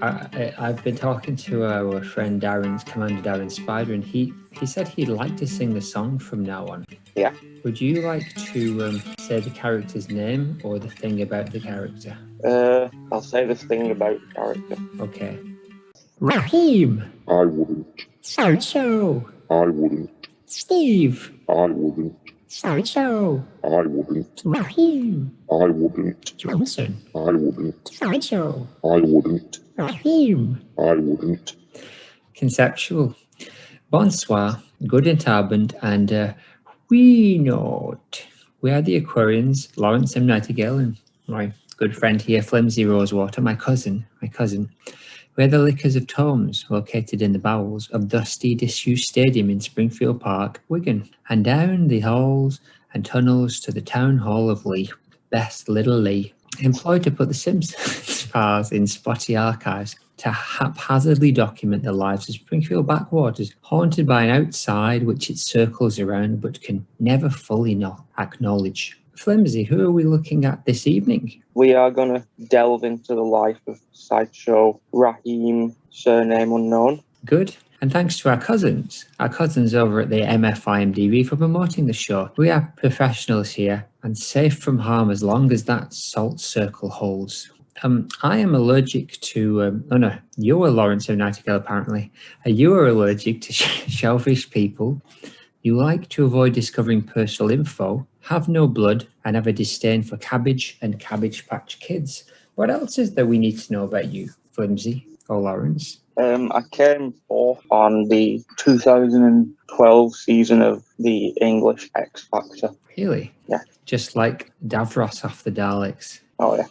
I've been talking to our friend Darren's Commander Darren Spider, and he said he'd like to sing the song from now on. Yeah. Would you like to say the character's name or the thing about the character? I'll say this thing about the character. Okay. Raheem. I wouldn't. So. I wouldn't. Steve. I wouldn't. So. I wouldn't. Raheem. I wouldn't. Johnson. I wouldn't. So. I wouldn't. Raheem. I wouldn't. Conceptual. Bonsoir. Good Abend and we note. We are the Aquarians, Lawrence M. Nightingale and my good friend here, Flimsy Rosewater, my cousin. We're the Lickers of Tomes, located in the bowels of dusty, disused stadium in Springfield Park, Wigan, and down the halls and tunnels to the town hall of Lee, best little Lee, employed to put the Simpsons files in spotty archives to haphazardly document the lives of Springfield backwaters, haunted by an outside which it circles around but can never fully acknowledge. Flimsy, who are we looking at this evening? We are going to delve into the life of sideshow Raheem, surname unknown. Good. And thanks to our cousins over at the MFIMDB for promoting the show. We are professionals here and safe from harm as long as that salt circle holds. I am allergic to, you are Lawrence of Nightingale apparently. You are allergic to shellfish people. You like to avoid discovering personal info, have no blood, and have a disdain for cabbage and Cabbage Patch Kids. What else is there we need to know about you, Flimsy or Lawrence? I came fourth on the 2012 season of the English X Factor. Really? Yeah. Just like Davros off the Daleks. Oh, yeah.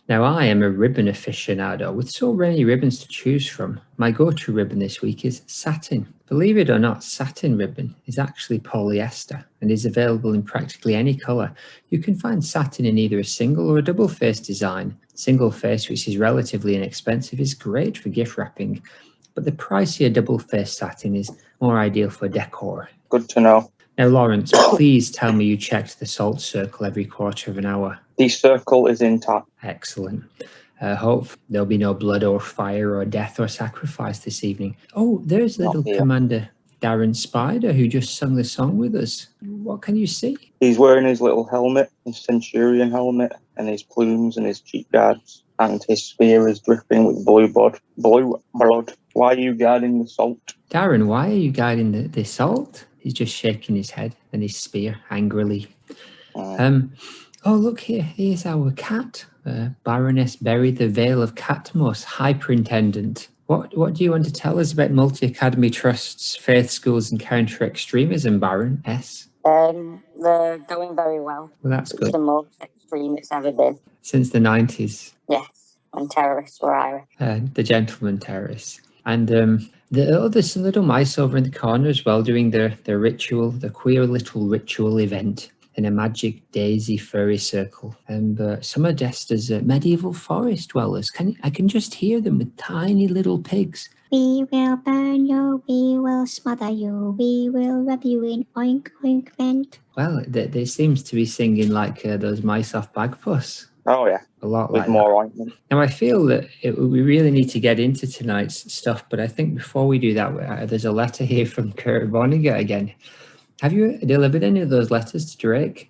Now, I am a ribbon aficionado with so many ribbons to choose from. My go-to ribbon this week is satin. Believe it or not, satin ribbon is actually polyester and is available in practically any colour. You can find satin in either a single or a double face design. Single face, which is relatively inexpensive, is great for gift wrapping, but the pricier double face satin is more ideal for decor. Good to know. Now, Lawrence, please tell me you checked the salt circle every quarter of an hour. The circle is intact. Excellent. Hope there'll be no blood or fire or death or sacrifice this evening. Oh, there's little Commander Darren Spider who just sung the song with us. What can you see? He's wearing his little helmet, his Centurion helmet, and his plumes and his cheek guards, and his spear is dripping with blue blood. Why are you guarding the salt? Darren, why are you guarding the salt? He's just shaking his head and his spear angrily. Oh, look here. Here's our cat, Baroness Berry, the Vale of Catmos, Hyperintendent. What do you want to tell us about multi-academy trusts, faith schools and counter-extremism, Baron S? They're going very well. Well, that's good. It's the most extreme it's ever been. Since the 90s? Yes, when terrorists were Irish. The gentleman terrorists. And there's some little mice over in the corner as well doing their ritual, the queer little ritual event in a magic daisy furry circle. And some are dressed as medieval forest dwellers. I can just hear them with tiny little pigs. We will burn you, we will smother you, we will rub you in oink ointment. Well, they seems to be singing like those mice off Bagpuss. Oh, yeah. A lot with like more that. ointment. Now, I feel that we really need to get into tonight's stuff, but I think before we do that, there's a letter here from Kurt Vonnegut again. Have you delivered any of those letters to Drake?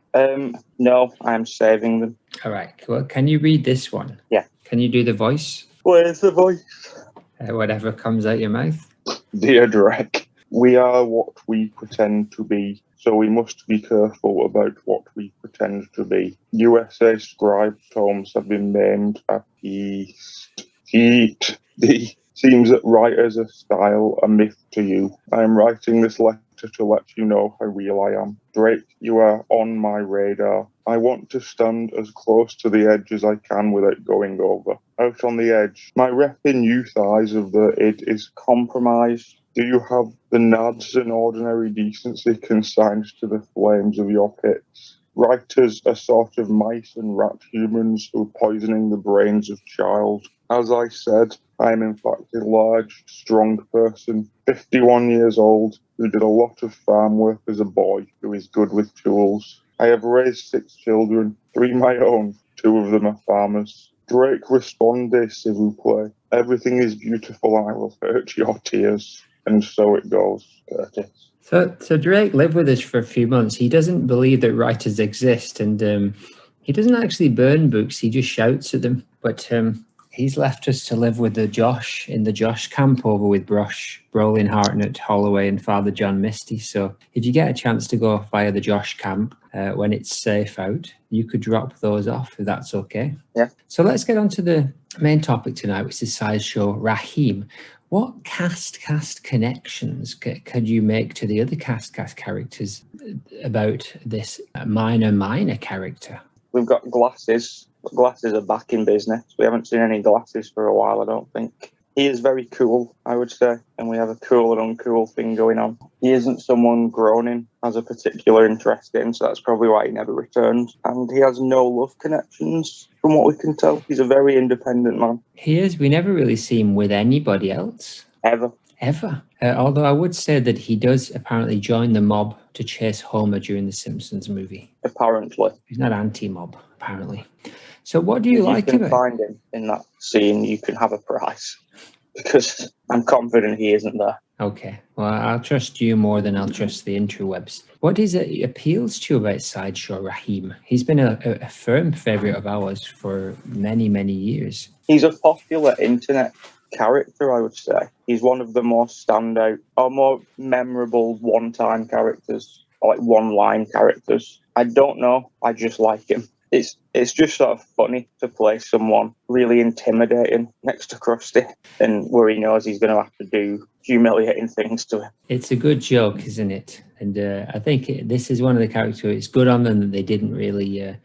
No, I'm saving them. All right. Well, can you read this one? Yeah. Can you do the voice? Where's the voice? Whatever comes out your mouth. Dear Drake, we are what we pretend to be, so we must be careful about what we pretend to be. USA scribe tomes have been named appeased. Seems that writers are style a myth to you. I am writing this letter to let you know how real I am. Drake, you are on my radar. I want to stand as close to the edge as I can without going over. Out on the edge, my repping youth eyes of the id is compromised. Do you have the nads and ordinary decency consigned to the flames of your pits? Writers are sort of mice and rat humans who are poisoning the brains of child. As I said, I am in fact a large, strong person, 51 years old, who did a lot of farm work as a boy, who is good with tools. I have raised 6 children, 3 my own, 2 of them are farmers. Drake responded, s'il vous plaît. Everything is beautiful and I will hurt your tears. And so it goes, Curtis. So Drake lived with us for a few months. He doesn't believe that writers exist, and he doesn't actually burn books. He just shouts at them. But he's left us to live with the Josh in the Josh camp over with Brush, Brolin, Hartnett, Holloway, and Father John Misty. So if you get a chance to go via the Josh camp when it's safe out, you could drop those off if that's okay. Yeah. So let's get on to the main topic tonight, which is Sideshow Raheem. What cast connections could you make to the other cast characters about this minor character? We've got glasses. Glasses are back in business. We haven't seen any glasses for a while, I don't think. He is very cool, I would say, and we have a cool and uncool thing going on. He isn't someone Groening has a particular interest in, so that's probably why he never returns. And he has no love connections, from what we can tell. He's a very independent man. He is. We never really see him with anybody else. Ever. Although I would say that he does apparently join the mob to chase Homer during the Simpsons movie. Apparently. He's not anti-mob, apparently. So what do you like If you about can find him in that scene, you can have a prize. Because I'm confident he isn't there. Okay. Well, I'll trust you more than I'll trust the interwebs. What is it appeals to you about Sideshow Raheem? He's been a firm favourite of ours for many, many years. He's a popular internet character, I would say. He's one of the more standout or more memorable one-time characters, or like one-line characters. I don't know. I just like him. It's just sort of funny to play someone really intimidating next to Krusty, and where he knows he's going to have to do humiliating things to him. It's a good joke, isn't it? And I think this is one of the characters. It's good on them that they didn't really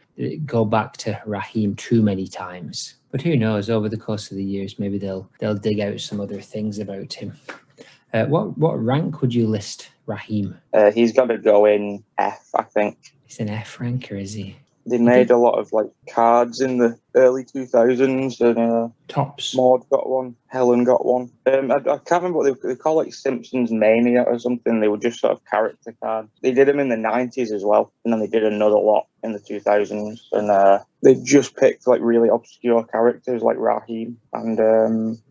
go back to Raheem too many times. But who knows? Over the course of the years, maybe they'll dig out some other things about him. What rank would you list Raheem? He's got to go in F, I think. He's an F ranker, is he? They made a lot of like cards in the early 2000s, and Tops. Maud got one, Helen got one. I can't remember what they call like Simpsons Mania or something. They were just sort of character cards. They did them in the 90s as well, and then they did another lot in the 2000s. And they just picked like really obscure characters like Raheem and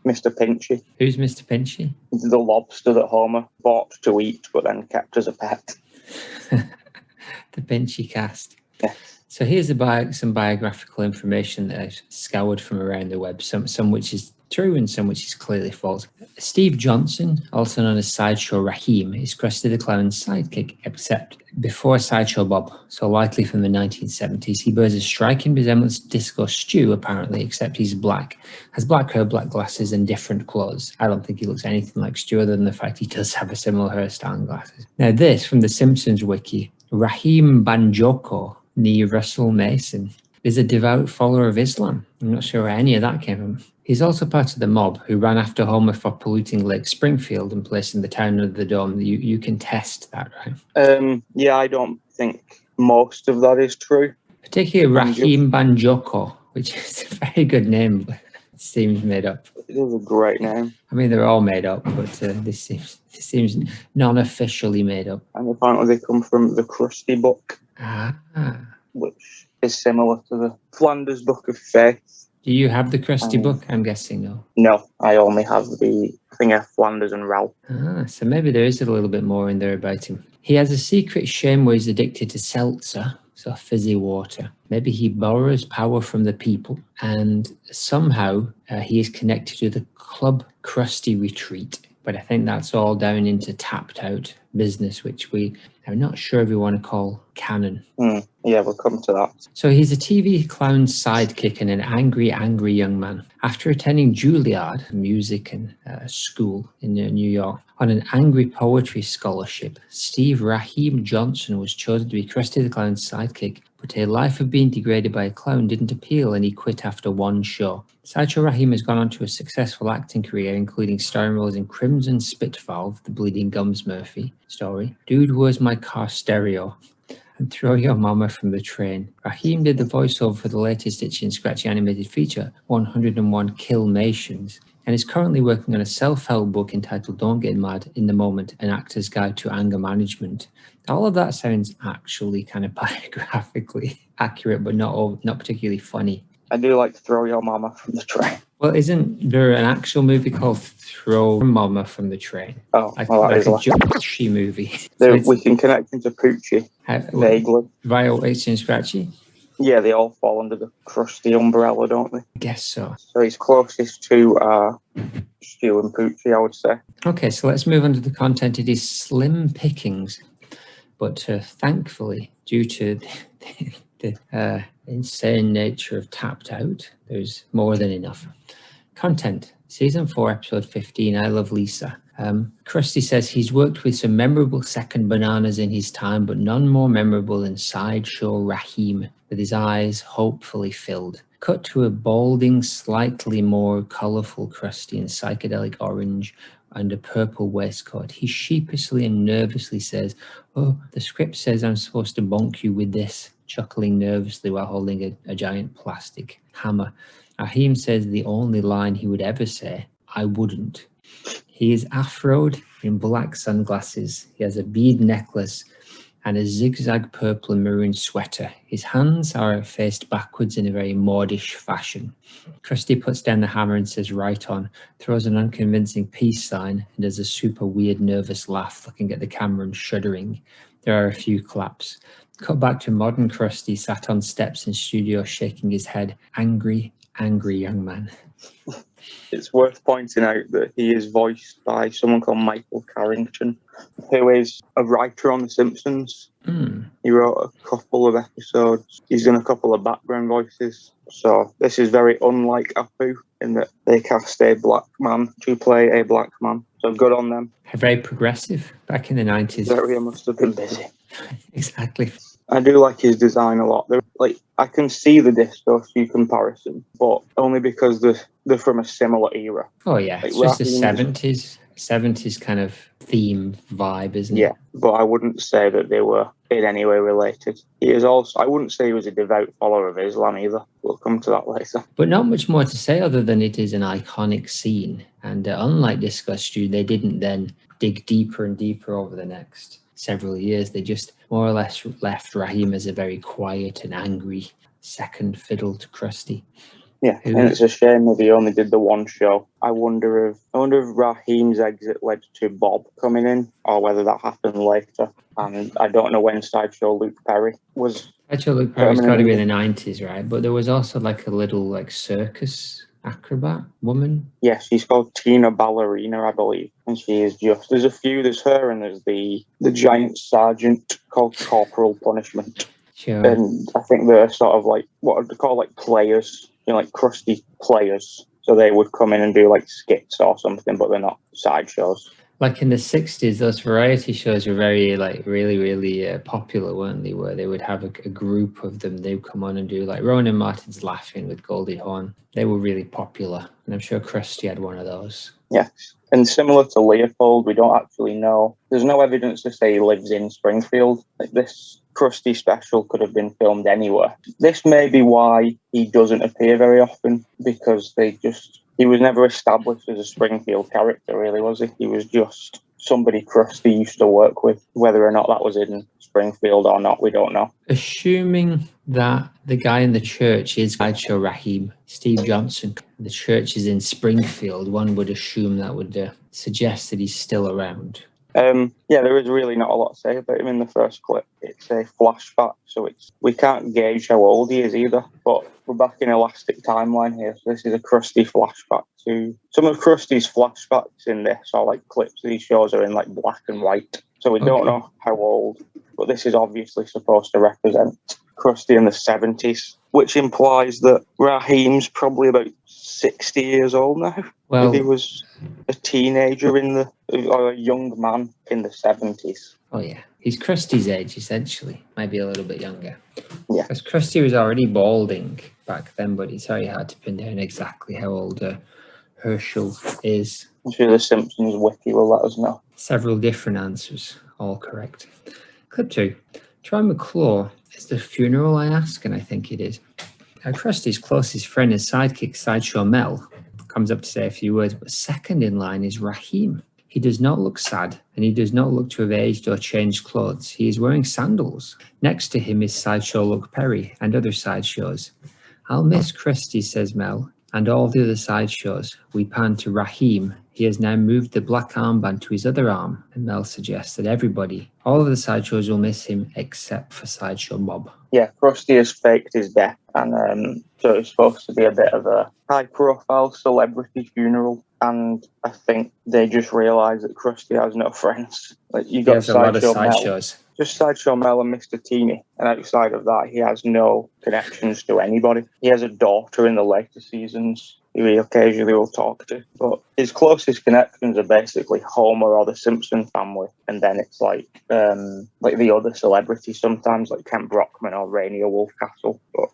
Mr. Pinchy. Who's Mr. Pinchy? The lobster that Homer bought to eat, but then kept as a pet. The Pinchy cast. Yeah. So here's some biographical information that I've scoured from around the web, some which is true and some which is clearly false. Steve Johnson, also known as Sideshow Raheem, is Krusty the Clown's sidekick, except before Sideshow Bob, so likely from the 1970s. He bears a striking resemblance to Disco Stew, apparently, except he's black, has black hair, black glasses, and different clothes. I don't think he looks anything like Stew, other than the fact he does have a similar hairstyle and glasses. Now this, from the Simpsons wiki, Raheem Banjoko, Nee Russell Mason, is a devout follower of Islam. I'm not sure where any of that came from. He's also part of the mob who ran after Homer for polluting Lake Springfield and placing the town under the dome. You can test that, right? Yeah, I don't think most of that is true. Particularly Raheem Banjoko, which is a very good name, but it seems made up. It is a great name. I mean, they're all made up, but this seems non-officially made up. And apparently they come from the Krusty book, which is similar to the Flanders Book of Faith. Do you have the Krusty book? I'm guessing no. No, I only have the thing of Flanders and Ralph. So maybe there is a little bit more in there about him. He has a secret shame where he's addicted to seltzer, so fizzy water. Maybe he borrows power from the people, and somehow he is connected to the Club Krusty Retreat. But I think that's all down into tapped out business, which I'm not sure if we want to call canon. Yeah, we'll come to that. So he's a TV clown's sidekick and an angry young man. After attending Juilliard, music and school in New York, on an angry poetry scholarship, Steve Raheem Johnson was chosen to be Krusty the Clown's sidekick, but a life of being degraded by a clown didn't appeal and he quit after one show. Sideshow Raheem has gone on to a successful acting career, including starring roles in Crimson Spitvalve, the Bleeding Gums Murphy story, Dude, Where's My Car Stereo, and Throw Your Mama from the Train. Raheem did the voiceover for the latest Itchy and Scratchy animated feature, 101 Killmations, and is currently working on a self-help book entitled Don't Get Mad in the Moment, An Actor's Guide to Anger Management. All of that sounds actually kind of biographically accurate, but not particularly funny. I do like Throw Your Mama from the Train. Well, isn't there an actual movie called Throw Mama from the Train? Oh, Like, well, that like is a like Joshi movie. So it's we can connect into Poochie vaguely. via Itchy and Scratchy? Yeah, they all fall under the Krusty umbrella, don't they? I guess so. So he's closest to Stu and Poochie, I would say. Okay, so let's move on to the content. It is slim pickings, but thankfully, due to the insane nature of Tapped Out, there's more than enough. Content, Season 4, Episode 15, I Love Lisa. Krusty says he's worked with some memorable second bananas in his time, but none more memorable than Sideshow Raheem, with his eyes hopefully filled. Cut to a balding, slightly more colourful Krusty in psychedelic orange and a purple waistcoat. He sheepishly and nervously says, "Oh, the script says I'm supposed to bonk you with this," chuckling nervously while holding a giant plastic hammer. Raheem says the only line he would ever say, "I wouldn't." He is afroed in black sunglasses. He has a bead necklace and a zigzag purple and maroon sweater. His hands are faced backwards in a very modish fashion. Krusty puts down the hammer and says, "Right on," throws an unconvincing peace sign, and does a super weird nervous laugh, looking at the camera and shuddering. There are a few claps. Cut back to modern Krusty sat on steps in studio shaking his head. Angry young man. It's worth pointing out that he is voiced by someone called Michael Carrington, who is a writer on The Simpsons. He wrote a couple of episodes. He's done a couple of background voices. So this is very unlike Apu in that they cast a black man to play a black man. So good on them. Very progressive back in the 90s. He must have been busy. Exactly. I do like his design a lot. I can see the Disco Stu comparison, but only because they're from a similar era. Oh yeah, it's just the 70s kind of theme vibe, isn't it? Yeah, but I wouldn't say that they were in any way related. He is also, I wouldn't say he was a devout follower of Islam either. We'll come to that later. But not much more to say other than it is an iconic scene. And unlike Disco Stu, they didn't then dig deeper and deeper over the next several years. They just more or less left Raheem as a very quiet and angry second fiddle to Krusty. Yeah, and it's a shame that he only did the one show. I wonder if Raheem's exit led to Bob coming in, or whether that happened later. And I don't know when Sideshow Luke Perry was. Sideshow Luke Perry's got to be in the 90s, right? But there was also like a little circus acrobat woman. Yes, she's called Tina Ballerina, I believe, and she is just. There's a few. There's her, and there's the giant sergeant called Corporal Punishment. Sure. And I think they're sort of like what they call like players. Like Krusty players, so they would come in and do like skits or something, but they're not sideshows. Like in the 60s, those variety shows were very really popular, weren't they? Where they would have a group of them. They would come on and do like Ronan Martin's Laughing with Goldie Hawn. They were really popular, and I'm sure Krusty had one of those. Yes, and similar to Leopold, we don't actually know. There's no evidence to say he lives in Springfield. Like this Krusty special could have been filmed anywhere. This may be why he doesn't appear very often, because he was never established as a Springfield character, really, was he? He was just somebody Krusty used to work with. Whether or not that was in Springfield or not, we don't know. Assuming that the guy in the church is Sideshow Raheem, Steve Johnson, the church is in Springfield, one would assume that would suggest that he's still around. Yeah, there is really not a lot to say about him in the first clip. It's a flashback, so we can't gauge how old he is either. But we're back in Elastic Timeline here, so this is a Krusty flashback to some of Krusty's flashbacks in this, or like clips that he shows are in like black and white. So we don't know how old, but this is obviously supposed to represent Krusty in the 70s, which implies that Raheem's probably about 60 years old now. Well, if he was a teenager or a young man in the 70s. Oh yeah, he's Krusty's age essentially, maybe a little bit younger. Yeah, because Krusty was already balding back then, but it's very hard to pin down exactly how old Herschel is. I'm sure the Simpsons wiki will let us know. Several different answers, all correct. Clip 2. Troy McClure. Is the funeral, I ask, and I think it is. Krusty's closest friend and sidekick, Sideshow Mel, comes up to say a few words, but second in line is Raheem. He does not look sad, and he does not look to have aged or changed clothes. He is wearing sandals. Next to him is Sideshow Luke Perry and other sideshows. I'll miss Krusty, says Mel, and all the other sideshows. We pan to Raheem. He has now moved the black armband to his other arm, and Mel suggests that everybody, all of the sideshows will miss him except for Sideshow Bob. Yeah, Krusty has faked his death, and so it's supposed to be a bit of a high-profile celebrity funeral. And I think they just realise that Krusty has no friends. Like you He got has a lot of Sideshow Mel, sideshows. just Sideshow Mel and Mr. Teeny, and outside of that, he has no connections to anybody. He has a daughter in the later seasons who he occasionally will talk to, but his closest connections are basically Homer or the Simpson family, and then it's like the other celebrities sometimes, like Ken Brockman or Rainier Wolfcastle. But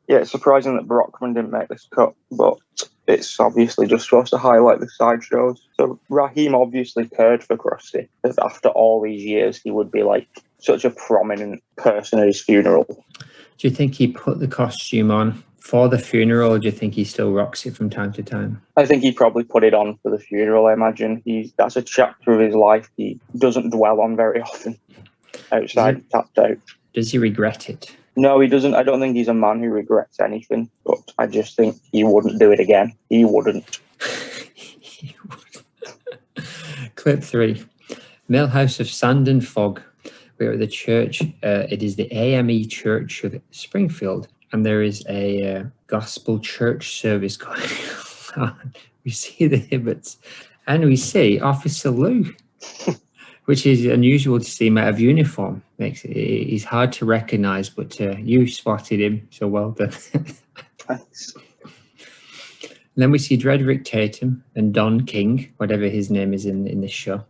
yeah, it's surprising that Brockman didn't make this cut, but it's obviously just supposed to highlight the sideshows. So Raheem obviously cared for Krusty, because after all these years, he would be like such a prominent person at his funeral. Do you think he put the costume on for the funeral, or do you think he still rocks it from time to time? I think he probably put it on for the funeral. I imagine that's a chapter of his life he doesn't dwell on very often outside Tapped Out. Does he regret it? No, he doesn't. I don't think he's a man who regrets anything, but I just think he wouldn't do it again. He wouldn't. Clip 3. Millhouse of Sand and Fog. We're at the church. It is the AME Church of Springfield, and there is a gospel church service going on. We see the Hibberts, and we see Officer Lou, which is unusual to see him out of uniform. He's hard to recognise, but you spotted him, so well done. Thanks. And then we see Drederick Tatum and Don King, whatever his name is in this show,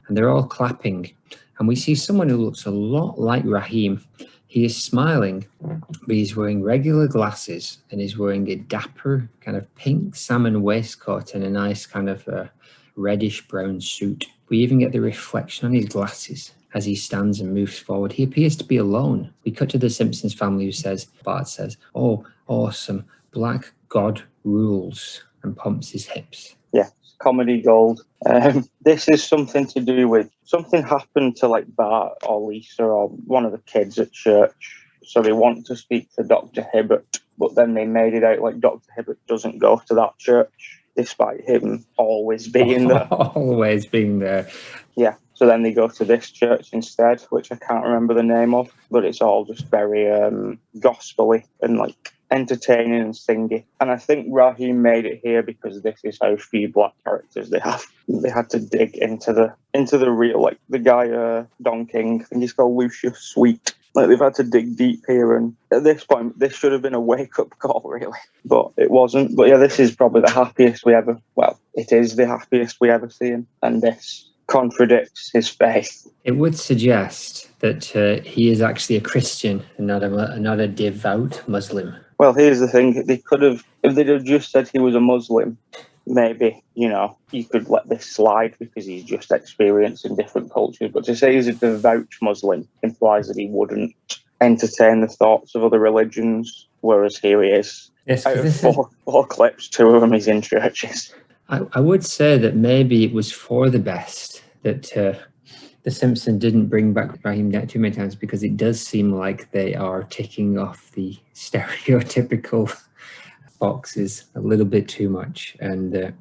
and they're all clapping. And we see someone who looks a lot like Raheem. He is smiling, but he's wearing regular glasses, and he's wearing a dapper kind of pink salmon waistcoat and a nice kind of reddish brown suit. We even get the reflection on his glasses as he stands and moves forward. He appears to be alone. We cut to the Simpsons family who Bart says, "Oh, awesome, Black God rules," and pumps his hips. Yeah, comedy gold. This is something to do with something happened to like Bart or Lisa or one of the kids at church. So they want to speak to Dr. Hibbert, but then they made it out like Dr. Hibbert doesn't go to that church, despite him always being there. Always being there. Yeah. So then they go to this church instead, which I can't remember the name of, but it's all just very gospel-y and like entertaining and singing. And I think Raheem made it here because this is how few black characters they have. They had to dig into the real, like the guy Don King, I think he's called Lucius Sweet. Like they've had to dig deep here, and at this point this should have been a wake-up call really, but it wasn't. But yeah, this is probably the happiest we ever, well, it is the happiest we ever see him, and this contradicts his faith. It would suggest that he is actually a Christian and not a devout Muslim. Well, here's the thing. They could have, if they'd have just said he was a Muslim, maybe, you could let this slide because he's just experienced in different cultures. But to say he's a devout Muslim implies that he wouldn't entertain the thoughts of other religions, whereas here he is. Yes, out of four clips, 2 of them he's in churches. I would say that maybe it was for the best that the Simpsons didn't bring back Raheem too many times, because it does seem like they are ticking off the stereotypical boxes a little bit too much. And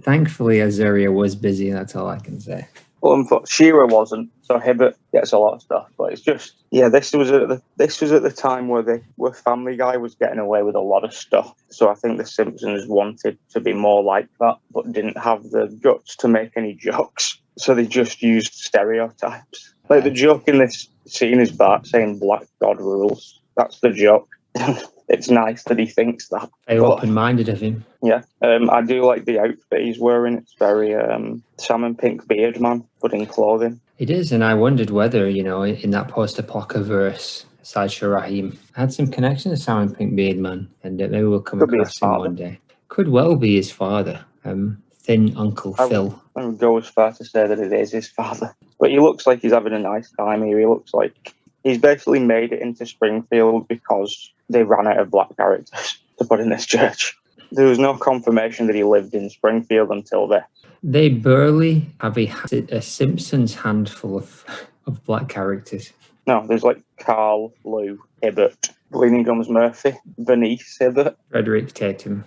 thankfully Azaria was busy, and that's all I can say. Well, Shearer wasn't, so Hibbert gets a lot of stuff. But it's just, this was at the time where Family Guy was getting away with a lot of stuff. So I think the Simpsons wanted to be more like that, but didn't have the guts to make any jokes. So they just used stereotypes. Like the joke in this scene is Bart saying "Black God rules." That's the joke. It's nice that he thinks that. Very open-minded of him. Yeah, I do like the outfit he's wearing. It's very salmon pink beard man, but in clothing. It is, and I wondered whether, in that post-apocalypse, Sideshow Raheem had some connection to Salmon Pink Beard Man, and maybe we'll come across him one day. Could well be his father, thin Uncle Phil. I would go as far to say that it is his father. But he looks like he's having a nice time here. He looks like he's basically made it into Springfield because they ran out of black characters to put in this church. There was no confirmation that he lived in Springfield until this. They barely have a Simpsons handful of black characters. No, there's like Carl, Lou, Hibbert, Bleeding Gums Murphy, Bernice Hibbert. Frederick Tatum,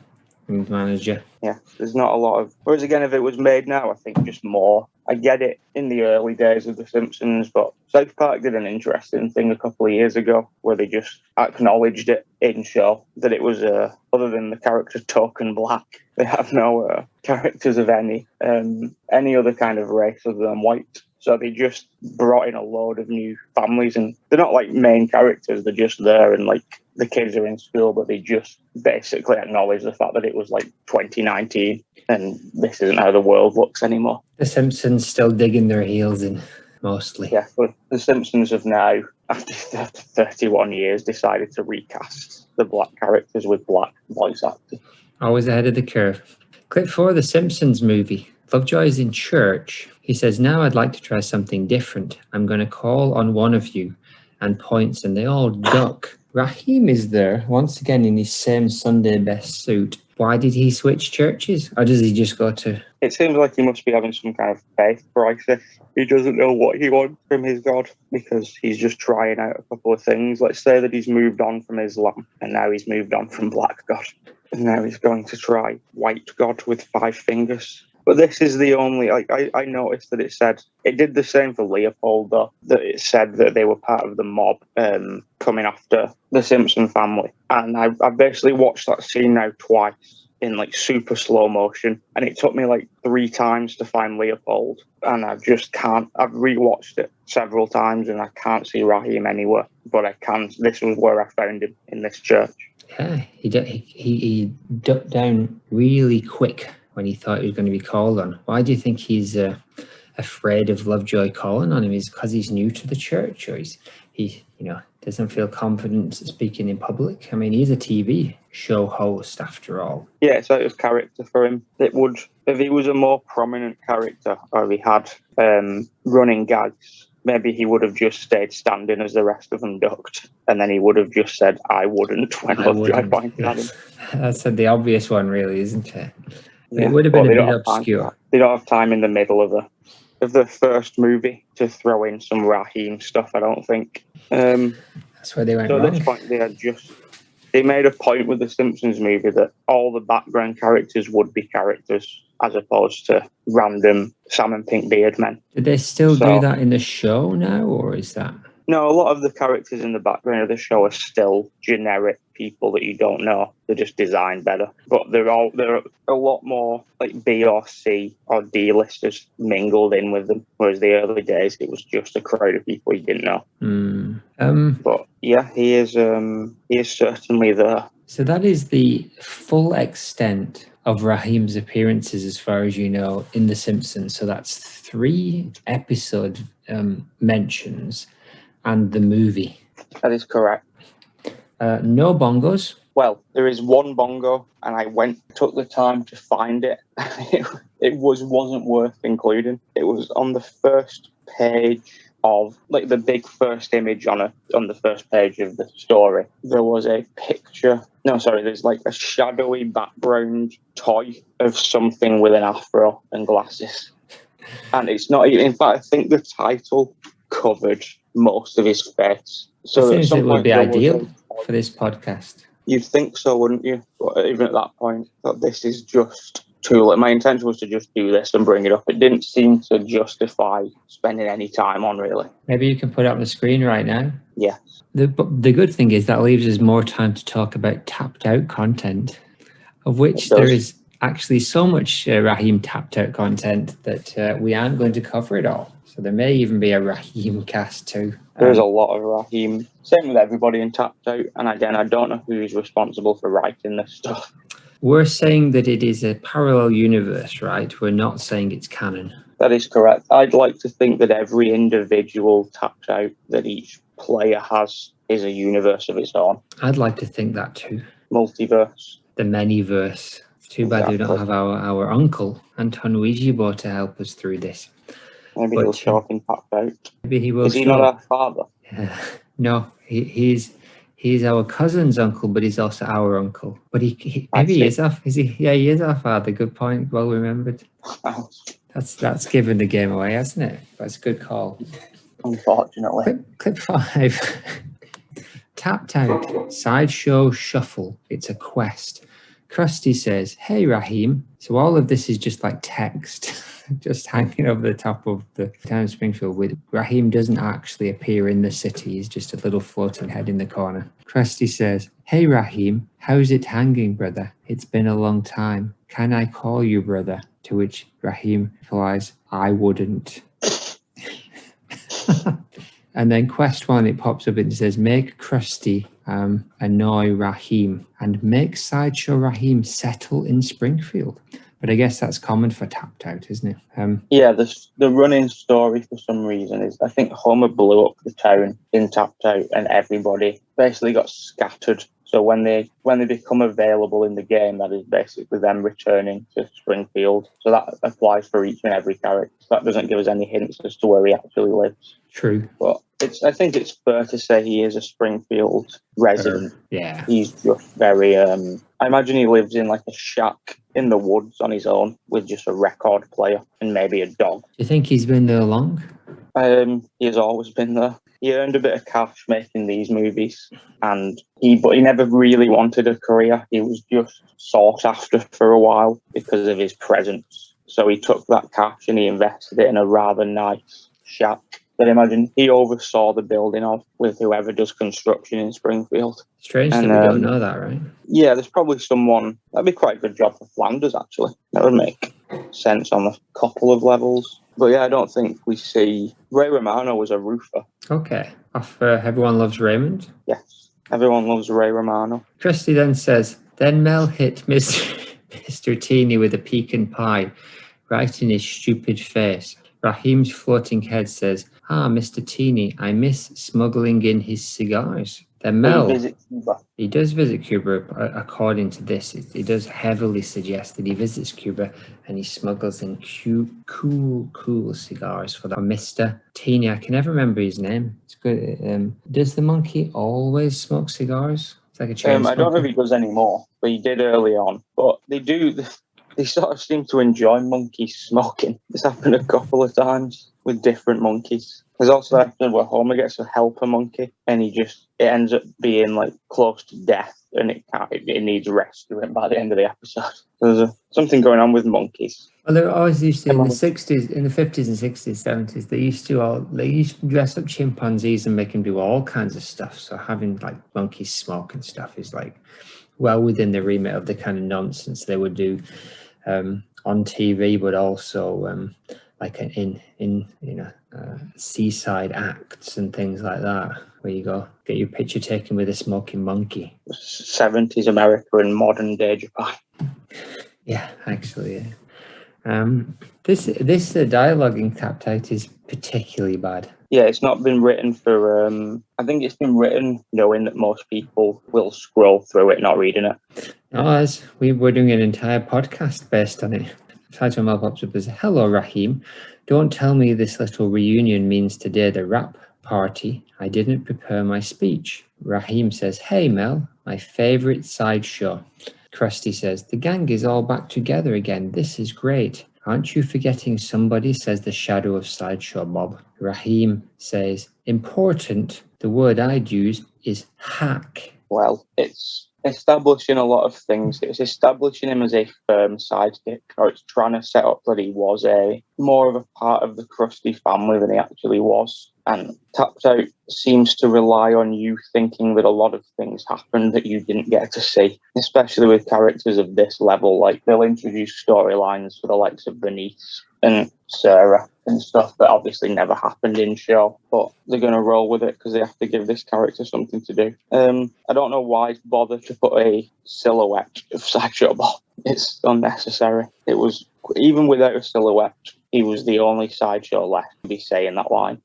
manager. Yeah, there's not a lot of. Whereas again, if it was made now, I think just more. I get it in the early days of The Simpsons, but South Park did an interesting thing a couple of years ago where they just acknowledged it in show that it was other than the character Token Black, they have no characters of any other kind of race other than white. So they just brought in a load of new families, and they're not like main characters. They're just there, and like the kids are in school, but they just basically acknowledge the fact that it was like 2019 and this isn't how the world looks anymore. The Simpsons still digging their heels in, mostly. Yeah, but the Simpsons have now, after 31 years, decided to recast the black characters with black voice actors. Always ahead of the curve. Clip 4, The Simpsons movie. Lovejoy is in church. He says, now I'd like to try something different. I'm going to call on one of you, and points, and they all duck. Raheem is there, once again in his same Sunday best suit. Why did he switch churches? Or does he just go to... It seems like he must be having some kind of faith crisis. He doesn't know what he wants from his God because he's just trying out a couple of things. Let's say that he's moved on from Islam and now he's moved on from black God. And now he's going to try white God with 5 fingers. But this is the only, like, I noticed that it said, it did the same for Leopold, though, that it said that they were part of the mob coming after the Simpson family. And I've basically watched that scene now twice in like super slow motion. And it took me like 3 times to find Leopold. And I just can't, I've rewatched it several times and I can't see Raheem anywhere. But I can, this was where I found him, in this church. Yeah, he ducked down really quick when he thought he was going to be called on. Why do you think he's afraid of Lovejoy calling on him? Is it because he's new to the church, or he doesn't feel confident speaking in public? I mean, he's a TV show host after all. Yeah, it's out of character for him. It would, if he was a more prominent character, or he had running gags, maybe he would have just stayed standing as the rest of them ducked, and then he would have just said, I wouldn't, when Lovejoy pointed at him. That's the obvious one, really, isn't it? Yeah. It would have been a bit obscure. They don't have time in the middle of the first movie to throw in some Raheem stuff, I don't think. That's where they went so wrong. At this point, they made a point with the Simpsons movie that all the background characters would be characters as opposed to random salmon pink beard men. Did they still do that in the show now, or is that? No, a lot of the characters in the background of the show are still generic people that you don't know. They're just designed better. But they're a lot more like B or C or D-listers mingled in with them. Whereas the early days, it was just a crowd of people you didn't know. But yeah, he is certainly there. So that is the full extent of Raheem's appearances, as far as you know, in The Simpsons. So that's 3 episode mentions and the movie. That is correct. No bongos. Well, there is one bongo, and I took the time to find it. It wasn't worth including. It was on the first page of, like, the big first image on the first page of the story. There was a picture. No, sorry, there's like a shadowy background toy of something with an afro and glasses. And it's not even, in fact, I think the title covered most of his face. So it seems it would be ideal for this podcast. You'd think so, wouldn't you? But even at that point, that this is just too late. My intention was to just do this and bring it up. It didn't seem to justify spending any time on, really. Maybe you can put it up on the screen right now. Yeah. The good thing is that leaves us more time to talk about tapped out content, of which there is actually so much Raheem tapped out content that we aren't going to cover it all. So there may even be a Raheem cast too. There's a lot of Raheem. Same with everybody in Tapped Out. And again, I don't know who's responsible for writing this stuff. We're saying that it is a parallel universe, right? We're not saying it's canon. That is correct. I'd like to think that every individual Tapped Out that each player has is a universe of its own. I'd like to think that too. Multiverse. The manyverse. Too bad we don't have our uncle, Anton Ouijibo, to help us through this. Maybe he'll show up in Tapped Out. Maybe he will. Is he not our father? No, he's our cousin's uncle, but he's also our uncle. But he maybe he is our. Is he? Yeah, he is our father. Good point. Well remembered. That's given the game away, hasn't it? That's a good call. Unfortunately. Clip 5. Tapped Out, Sideshow Shuffle. It's a quest. Krusty says, hey, Raheem. So all of this is just like text, just hanging over the top of the town of Springfield. With Raheem doesn't actually appear in the city. He's just a little floating head in the corner. Krusty says, hey, Raheem, how's it hanging, brother? It's been a long time. Can I call you brother? To which Raheem replies, I wouldn't. And then quest 1, it pops up and it says, make Krusty annoy Raheem and make Sideshow Raheem settle in Springfield. But I guess that's common for Tapped Out, isn't it? Yeah, the running story for some reason is I think Homer blew up the town in Tapped Out and everybody basically got scattered. So when they become available in the game, that is basically them returning to Springfield. So that applies for each and every character. That doesn't give us any hints as to where he actually lives. True. But I think it's fair to say he is a Springfield resident. Yeah. He's just very, I imagine he lives in like a shack in the woods on his own with just a record player and maybe a dog. Do you think he's been there long? He has always been there. He earned a bit of cash making these movies, but he never really wanted a career. He was just sought after for a while because of his presence. So he took that cash and he invested it in a rather nice shack. But imagine he oversaw the building of with whoever does construction in Springfield. Strange that we don't know that, right? Yeah, there's probably someone. That'd be quite a good job for Flanders, actually. That would make sense on a couple of levels. But yeah, I don't think we see... Ray Romano was a roofer. Okay. Off Everyone Loves Raymond? Yes, everyone loves Ray Romano. Krusty then says, then Mel hit Mr. Teeny with a pecan pie right in his stupid face. Raheem's floating head says, Mr. Teeny, I miss smuggling in his cigars. Then Mel, he does visit Cuba. According to this, it does heavily suggest that he visits Cuba and he smuggles in cool cigars for Mr. Teeny. I can never remember his name. It's good. Does the monkey always smoke cigars? It's like a chain I don't know if he does anymore, but he did early on. But they sort of seem to enjoy monkeys smoking. This happened a couple of times with different monkeys. There's also happened where Homer gets to help a monkey and it ends up being like close to death and it needs rescuing by the end of the episode. So there's something going on with monkeys. Well, they always used to in the 60s, in the 50s and 60s, 70s. They used to dress up chimpanzees and make them do all kinds of stuff. So having like monkeys smoking stuff is like well within the remit of the kind of nonsense they would do on TV, but also like in seaside acts and things like that, where you go get your picture taken with a smoking monkey. 70s America and modern day Japan. Yeah, actually, yeah. This dialogue in Tapped Out is particularly bad. Yeah, it's not been written for... I think it's been written knowing that most people will scroll through it, not reading it. No, we're doing an entire podcast based on it. Title Mel pops up as, hello, Raheem. Don't tell me this little reunion means today the rap party. I didn't prepare my speech. Raheem says, hey, Mel, my favourite sideshow. Krusty says, the gang is all back together again. This is great. Aren't you forgetting somebody, says the shadow of Sideshow Bob. Raheem says, important. The word I'd use is hack. Well, it's establishing a lot of things. It's establishing him as a firm sidekick, or it's trying to set up that he was more of a part of the Krusty family than he actually was. And Tapped Out seems to rely on you thinking that a lot of things happened that you didn't get to see, especially with characters of this level. Like, they'll introduce storylines for the likes of Bernice and Sarah and stuff that obviously never happened in show, but they're going to roll with it because they have to give this character something to do. I don't know why bother to put a silhouette of Sideshow Bob. It's unnecessary. It was, even without a silhouette, he was the only Sideshow left to be saying that line.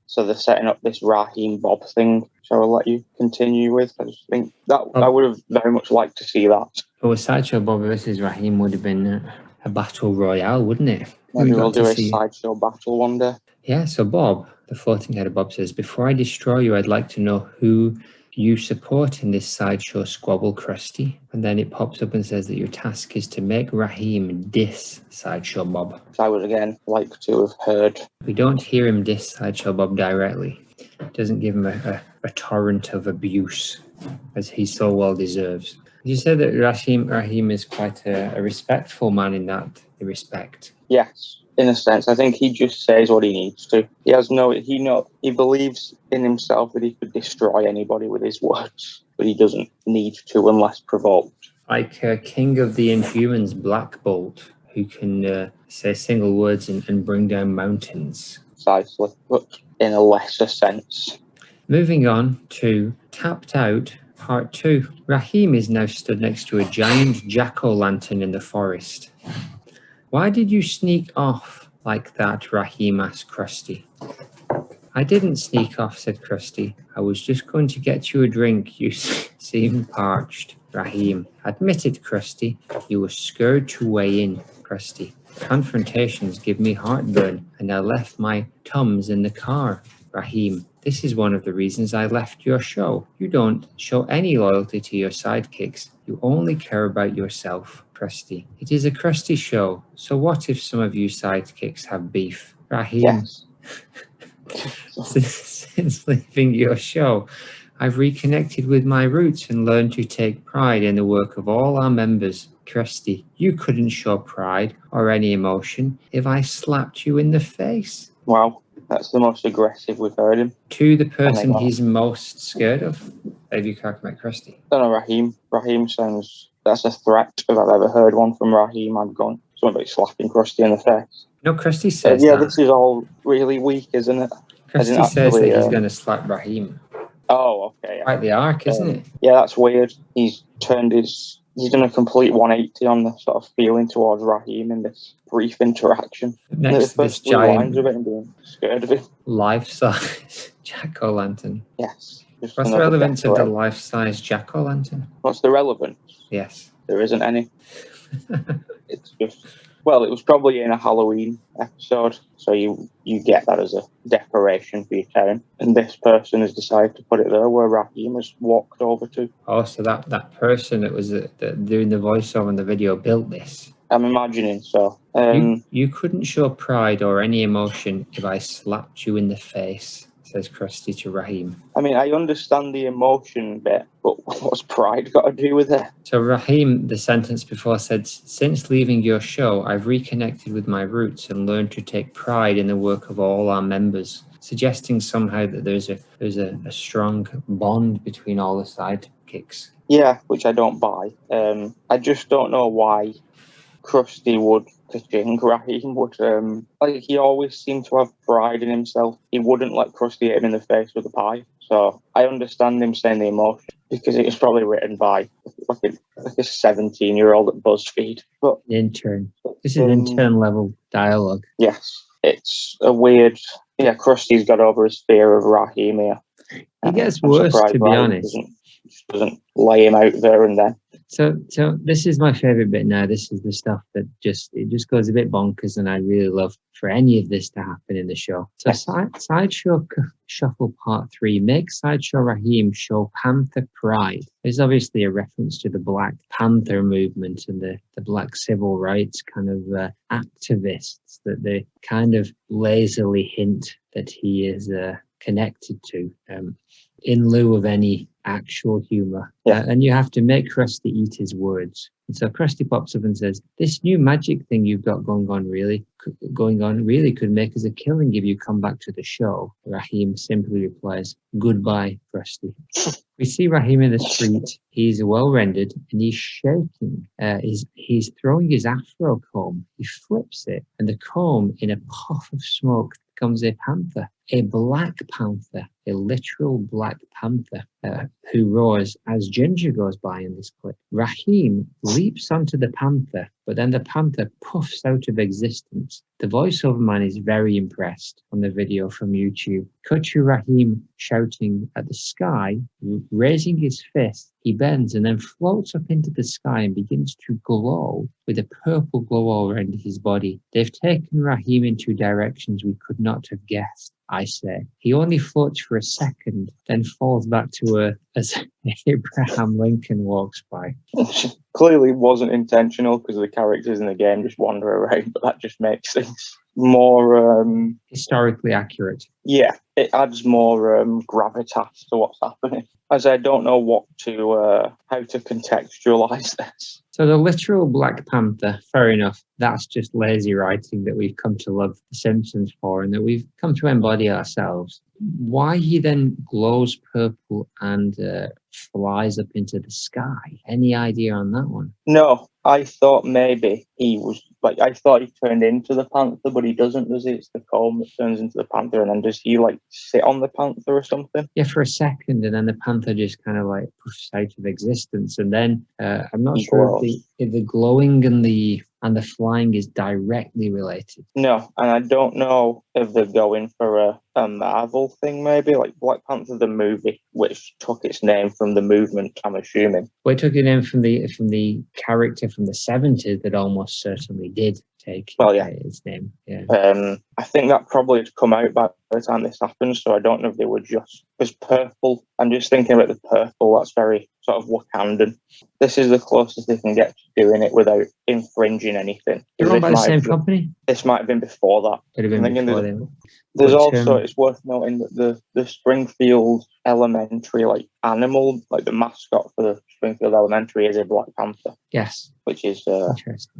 So they're setting up this Raheem Bob thing, so I'll let you continue with. I just think that I would have very much liked to see that. But with Sideshow Bob versus Raheem would have been a battle royale, wouldn't it? Maybe we'll do a sideshow battle one day. Yeah, so Bob, the floating head of Bob says, before I destroy you, I'd like to know who you supporting this sideshow squabble, Krusty? And then it pops up and says that your task is to make Raheem diss Sideshow Bob. I would again like to have heard. We don't hear him diss Sideshow Bob directly. It doesn't give him a torrent of abuse, as he so well deserves. You said that Raheem is quite a respectful man in that respect. Yes, in a sense. I think he just says what he needs to. He believes in himself that he could destroy anybody with his words, but he doesn't need to unless provoked. Like King of the Inhumans, Black Bolt, who can say single words and bring down mountains. Precisely, but in a lesser sense. Moving on to Tapped Out Part 2. Raheem is now stood next to a giant jack-o'-lantern in the forest. Why did you sneak off like that, Raheem asked Krusty. I didn't sneak off, said Krusty. I was just going to get you a drink. You seem parched. Raheem. Admit it, Krusty. You were scared to weigh in, Krusty. Confrontations give me heartburn, and I left my Tums in the car. Raheem. This is one of the reasons I left your show. You don't show any loyalty to your sidekicks. You only care about yourself, Krusty. It is a Krusty show, so what if some of you sidekicks have beef? Raheem. Yes. Since leaving your show, I've reconnected with my roots and learned to take pride in the work of all our members. Krusty, you couldn't show pride or any emotion if I slapped you in the face. Wow, that's the most aggressive we've heard him. To the person he's most scared of. Have you cracked about Krusty? I don't know, Raheem. Raheem sounds... That's a threat. If I've ever heard one from Raheem, I'd gone something about slapping Krusty in the face. No, Krusty says yeah, that. This is all really weak, isn't it? Krusty says that he's going to slap Raheem. Oh, okay. Quite the arc, isn't it? Yeah, that's weird. He's done a complete 180 on the sort of feeling towards Raheem in this brief interaction. Next to this giant of it and being scared of him. Life-size jack-o'-lantern. Yes. What's the relevance of the life-size jack-o'-lantern? What's the relevance? Yes. There isn't any. It's just... Well, it was probably in a Halloween episode, so you get that as a decoration for your town. And this person has decided to put it there where Raheem has walked over to. Oh, so that person that was doing the voiceover in the video built this? I'm imagining so. You couldn't show pride or any emotion if I slapped you in the face, says Krusty to Raheem. I mean, I understand the emotion bit, but what's pride got to do with it? So Raheem, the sentence before said, since leaving your show, I've reconnected with my roots and learned to take pride in the work of all our members, suggesting somehow that there's a strong bond between all the sidekicks. Yeah, which I don't buy. I just don't know why Krusty would... Raheem would, he always seemed to have pride in himself. He wouldn't let Krusty hit him in the face with a pie. So I understand him saying the emotion because it was probably written by like a 17-year-old at BuzzFeed. But intern. This is intern level dialogue. Yes, it's a weird. Yeah, Krusty's got over his fear of Raheem here. It gets worse, to be honest. Doesn't lay him out there and then. So this is my favorite bit now. This is the stuff that just goes a bit bonkers, and I really love for any of this to happen in the show. So Sideshow Shuffle Part 3 makes Sideshow Raheem show Panther pride. There's obviously a reference to the Black Panther movement and the Black civil rights kind of activists that they kind of lazily hint that he is connected to. In lieu of any actual humor. And you have to make Krusty eat his words. And so Krusty pops up and says, this new magic thing you've got going on really could make us a killing if you come back to the show. Raheem simply replies, goodbye, Krusty. We see Raheem in the street. He's well rendered and he's shaking. He's throwing his afro comb. He flips it and the comb in a puff of smoke becomes a panther, a black panther, a literal black panther who roars as Ginger goes by in this clip. Raheem leaps onto the panther, but then the panther puffs out of existence. The voiceover man is very impressed on the video from YouTube. Cut to Raheem shouting at the sky, raising his fist. He bends and then floats up into the sky and begins to glow with a purple glow all around his body. They've taken Raheem in two directions we could not have guessed. I say. He only floats for a second, then falls back to Earth as Abraham Lincoln walks by. Clearly wasn't intentional because the characters in the game just wander around, but that just makes things more Historically accurate. yeah, it adds more gravitas to what's happening. As I don't know what to how to contextualize this. So the literal Black Panther, fair enough. That's just lazy writing that we've come to love The Simpsons for and that we've come to embody ourselves. Why he then glows purple and flies up into the sky? Any idea on that one? No, I thought maybe he was like I thought he turned into the panther, but he doesn't, does he? It's the comb that turns into the panther, and then does he like sit on the panther or something? Yeah, for a second, and then the panther just kind of like pushes out of existence, and then I'm not sure if the glowing and the flying is directly related. No, and I don't know if they're going for a Marvel thing, maybe like Black Panther the movie, which took its name from the movement. I'm assuming. Well, it took it name from the character from the 70s that almost certainly did take its name. Yeah. I think that probably had come out by the time this happened, so I don't know if they were just because purple. I'm just thinking about the purple. That's very sort of Wakandan. This is the closest they can get to doing it without infringing anything. You're run by the same company? This might have been before that. Could have been before then. There's also, it's worth noting that the Springfield Elementary animal, like the mascot for the Springfield Elementary, is a Black Panther. Yes. Which is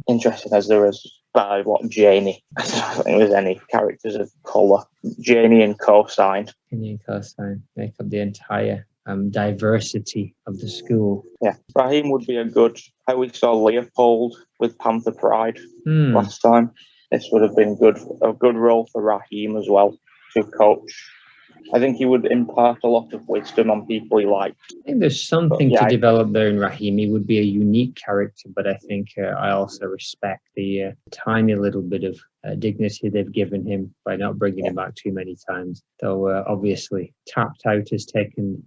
interesting as there is by Janie. I don't think there's any characters of colour. Janie and Cosine. Janie and Cosine make up the entire diversity of the school. Yeah. Raheem would be a good, how we saw Leopold with Panther Pride last time. This would have been a good role for Raheem as well to coach. I think he would impart a lot of wisdom on people he liked. I think there's something to develop there in Raheem. He would be a unique character, but I think I also respect the tiny little bit of dignity they've given him by not bringing him back too many times. Though obviously Tapped Out has taken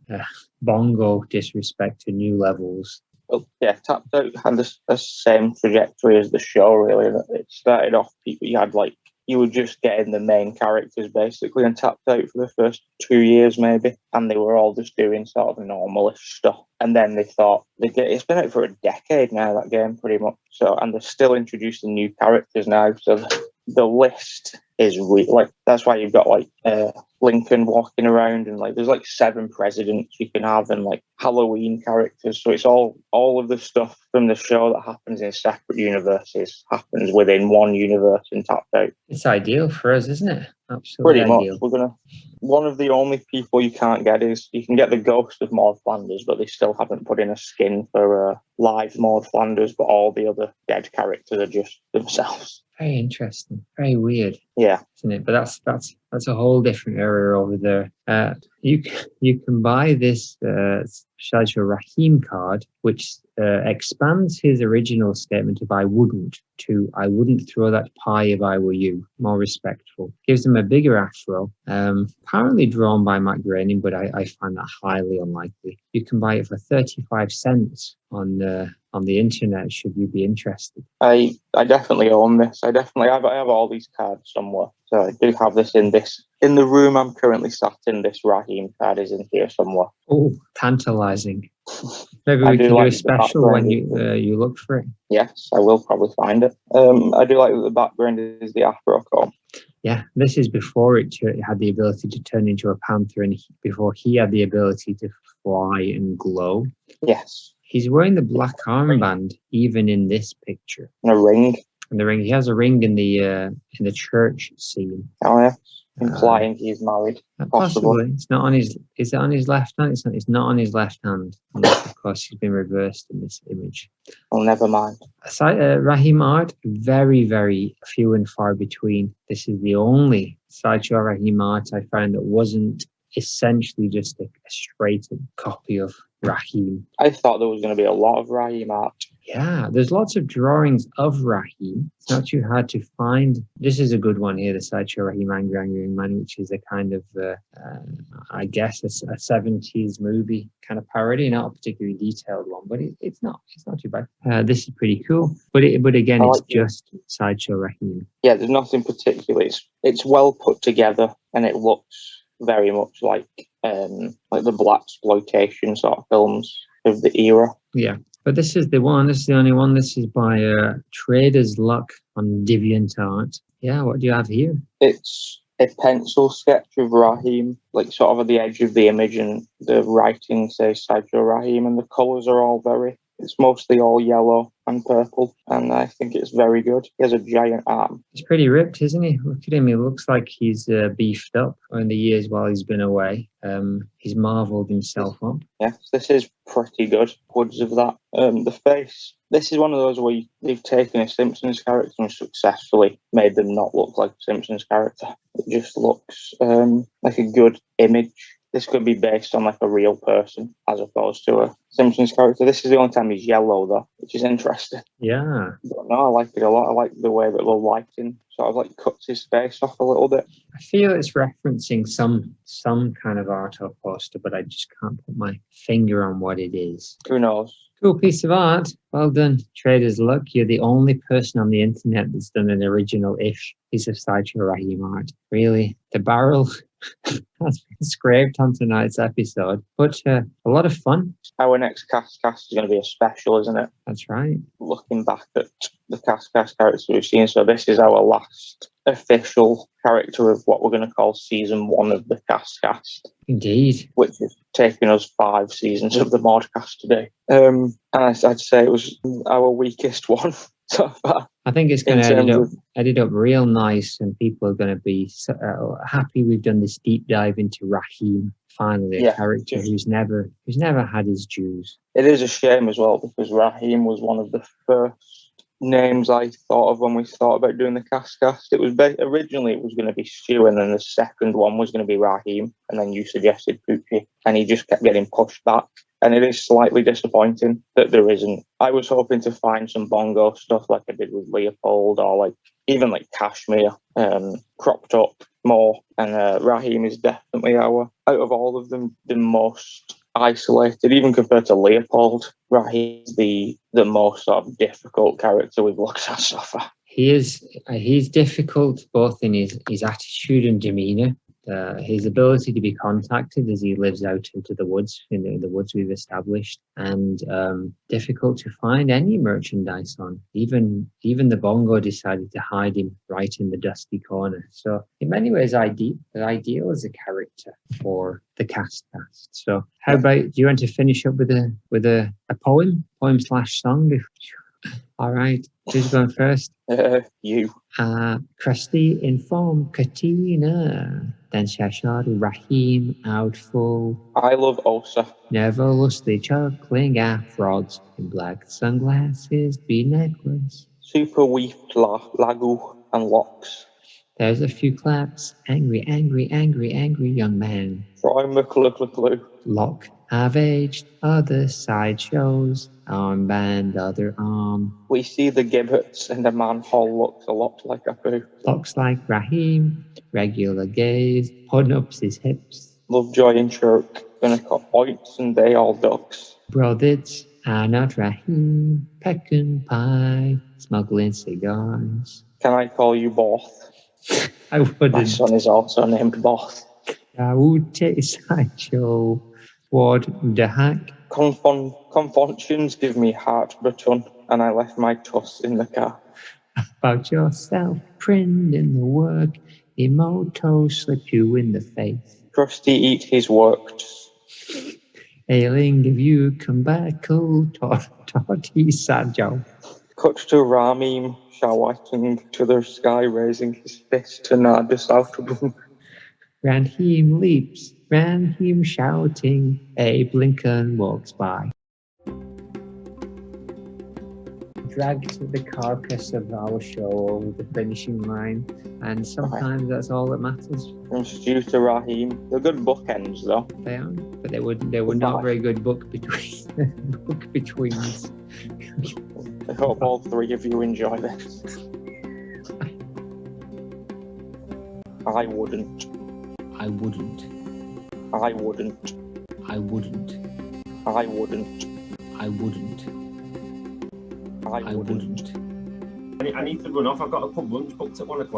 bongo disrespect to new levels. Well, yeah, Tapped Out had the same trajectory as the show, really. It started off, you were just getting the main characters, basically, and Tapped Out for the first 2 years, maybe, and they were all just doing sort of normalish stuff. And then they thought, it's been out for a decade now, that game, pretty much. So, and they're still introducing new characters now, so the list is that's why you've got Lincoln walking around, and there's 7 presidents you can have, and Halloween characters. So it's all of the stuff from the show that happens in separate universes happens within one universe in Tapped Out. It's ideal for us, isn't it? Absolutely pretty ideal. Much. One of the only people you can't get is you can get the ghost of Maud Flanders, but they still haven't put in a skin for live Maud Flanders. But all the other dead characters are just themselves. Very interesting. Very weird. Yeah, isn't it? But that's a whole different area over there. You can buy this Shajwa Raheem card, which expands his original statement of "I wouldn't" to "I wouldn't throw that pie if I were you." More respectful. Gives him a bigger afro. Apparently drawn by Matt Groening, but I find that highly unlikely. You can buy it for 35 cents on the internet. Should you be interested? I definitely own this. I have all these cards somewhere. So I do have this in the room I'm currently sat in. This Raheem card is in here somewhere. Oh, tantalizing. Maybe we can do a special when you look for it. Yes, I will probably find it. I do like that the background is the Afro comb. Yeah, this is before it had the ability to turn into a panther, and before he had the ability to fly and glow. Yes. He's wearing the black armband even in this picture. And a ring. And the ring. He has a ring in the church scene. Oh yeah, implying he's married. Possibly. It's not on his. Is it on his left hand? It's not on his left hand. Unless, of course, he's been reversed in this image. Oh, never mind. Raheem art, very, very few and far between. This is the only Sideshow Raheem art I found that wasn't essentially just a straight copy of Raheem. I thought there was going to be a lot of Raheem art. Yeah, there's lots of drawings of Raheem. It's not too hard to find. This is a good one here, the Sideshow Raheem Angry Angry Young Man, which is a kind of, I guess, a 70s movie kind of parody, not a particularly detailed one, but it's not too bad. This is pretty cool, but again, it's just Sideshow Raheem. Yeah, there's nothing particular. It's well put together, and it looks very much like the blaxploitation sort of films of the era. Yeah. But this is the one. This is the only one. This is by Trader's Luck on DeviantArt. Yeah, what do you have here? It's a pencil sketch of Raheem, like sort of at the edge of the image, and the writing says Sideshow Raheem, and the colours are all it's mostly all yellow and purple, and I think it's very good. He has a giant arm. He's pretty ripped, isn't he? Look at him. He looks like he's beefed up in the years while he's been away. He's marvelled himself up. Yes, this is pretty good. Woods of that. The face. This is one of those where they've taken a Simpsons character and successfully made them not look like a Simpsons character. It just looks like a good image. This could be based on like a real person as opposed to a Simpsons character. This is the only time he's yellow though, which is interesting. Yeah. But no, I like it a lot. I like the way that the lighting sort of like cuts his face off a little bit. I feel it's referencing some kind of art or poster, but I just can't put my finger on what it is. Who knows? Cool piece of art. Well done, Trader's Luck. You're the only person on the internet that's done an original-ish piece of Sideshow Raheem art. Really, the barrel has been scraped on tonight's episode, but a lot of fun. Our next cast is going to be a special, isn't it? That's right. Looking back at the cast characters we've seen, so this is our last official character of what we're going to call season 1 of the cast. Indeed. Which has taken us 5 seasons of the Mordcast today. And I'd say it was our weakest one so far. I think it's going to edit up real nice, and people are going to be happy we've done this deep dive into Raheem. Finally, a character who's never had his dues. It is a shame as well, because Raheem was one of the first names I thought of when we thought about doing the cast. It was originally it was going to be Stu, and then the second one was going to be Raheem, and then you suggested Poochie, and he just kept getting pushed back. And it is slightly disappointing that there isn't. I was hoping to find some bongo stuff like I did with Leopold, or like even like Kashmir, cropped up more. And Raheem is definitely out of all of them, the most isolated, even compared to Leopold. Raheem's the most sort of difficult character we've looked at so far. He's difficult both in his attitude and demeanour. His ability to be contacted as he lives out into the woods, in the woods we've established, and difficult to find any merchandise on. Even the bongo decided to hide him right in the dusty corner. So in many ways, ideal as a character for the cast. So how about, do you want to finish up with a poem/song? All right, who's going first? You. Krusty informed Katina. Then Shashad Raheem out full. I love Osa. Nervously chuckling at frogs in black sunglasses, bead necklace. Super weeped Lagu and Locks. There's a few claps. Angry young man. Fry McClucklucklu. Lock have aged. Other side shows. Armband, other arm. We see the gibbets, and the manhole looks a lot like a poo. Looks like Raheem. Regular gaze. Putting up his hips. Lovejoy and Shirk. Gonna cut points, and they all ducks. Brothers are not Raheem. Pecan pie. Smuggling cigars. Can I call you Both? I wouldn't. My son is also named Both. Yaute Sideshow. Ward the hack. Confunctions give me heartburn, and I left my tuss in the car. About yourself, print in the work. Emoto slip you in the face. Krusty eat his works. Ailing if you come back, cold Toddy Sajo. Cut to Raheem shouting to the sky, raising his fist to nod us out of room. Raheem leaps, Raheem shouting, Abe Lincoln walks by. Dragged the carcass of our show over the finishing line, and sometimes that's all that matters. From Stu to Raheem, they're good bookends though. They are, but they were not very good book betweens. I hope all three of you enjoy this. I wouldn't. I wouldn't. I wouldn't. I wouldn't. I wouldn't. I wouldn't. I I wouldn't. wouldn't. I need to run off. I've got a pub lunch booked at 1 o'clock.